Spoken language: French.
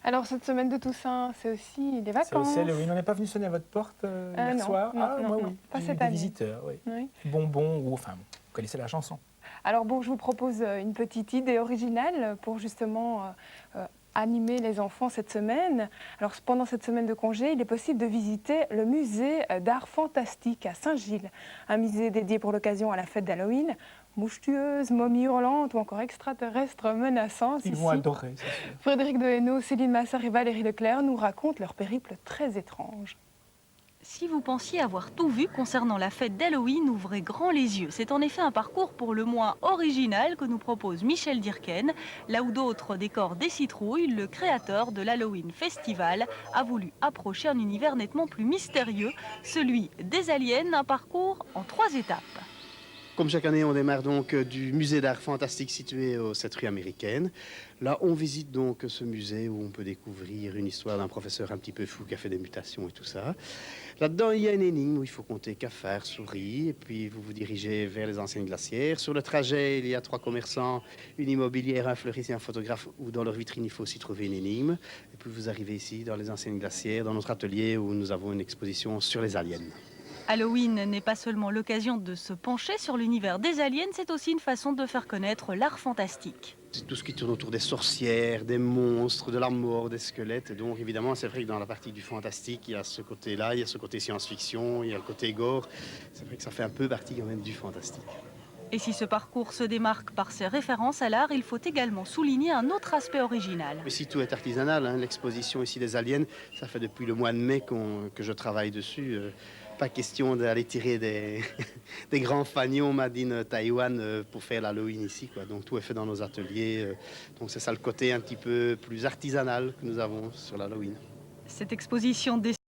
Alors, cette semaine de Toussaint, c'est aussi des C'est aussi vacances. Halloween. On n'est pas venu sonner à votre porte hier Non, soir? non, Ah, non, moi non, oui. pas J'ai eu cette des année. visiteurs, oui. Oui. Bonbons, ou enfin, vous connaissez la chanson. Alors bon, je vous propose une petite idée originale pour justement animer les enfants cette semaine. Alors pendant cette semaine de congé, il est possible de visiter le musée d'art fantastique à Saint-Gilles, un musée dédié pour l'occasion à la fête d'Halloween. Mouches tueuses, momies hurlantes ou encore extraterrestres menaçants. Ils vont adorer, c'est sûr. Frédéric Dehaenau, Céline Massard et Valérie Leclerc nous racontent leur périple très étrange. Si vous pensiez avoir tout vu concernant la fête d'Halloween, ouvrez grand les yeux. C'est en effet un parcours pour le moins original que nous propose Michel Dirken. Là où d'autres décorent des citrouilles, le créateur de l'Halloween Festival a voulu approcher un univers nettement plus mystérieux, celui des aliens, un parcours en 3 étapes. Comme chaque année, on démarre donc du musée d'art fantastique situé aux 7 rues américaines. Là, on visite donc ce musée où on peut découvrir une histoire d'un professeur un petit peu fou qui a fait des mutations et tout ça. Là-dedans, il y a une énigme où il faut compter cafards, souris, et puis vous vous dirigez vers les anciennes glacières. Sur le trajet, il y a 3 commerçants, une immobilière, un fleuriste et un photographe, où dans leur vitrine, il faut aussi trouver une énigme. Et puis vous arrivez ici, dans les anciennes glacières, dans notre atelier où nous avons une exposition sur les aliens. Halloween n'est pas seulement l'occasion de se pencher sur l'univers des aliens, c'est aussi une façon de faire connaître l'art fantastique. C'est tout ce qui tourne autour des sorcières, des monstres, de la mort, des squelettes. Et donc, évidemment, c'est vrai que dans la partie du fantastique, il y a ce côté-là, il y a ce côté science-fiction, il y a le côté gore. C'est vrai que ça fait un peu partie quand même du fantastique. Et si ce parcours se démarque par ses références à l'art, il faut également souligner un autre aspect original. Ici, tout est artisanal. Hein. L'exposition ici des aliens, ça fait depuis le mois de mai que je travaille dessus. Pas question d'aller tirer des, des grands fanions made in Taïwan pour faire l'Halloween ici, quoi. Donc tout est fait dans nos ateliers. Donc c'est ça le côté un petit peu plus artisanal que nous avons sur l'Halloween. Cette exposition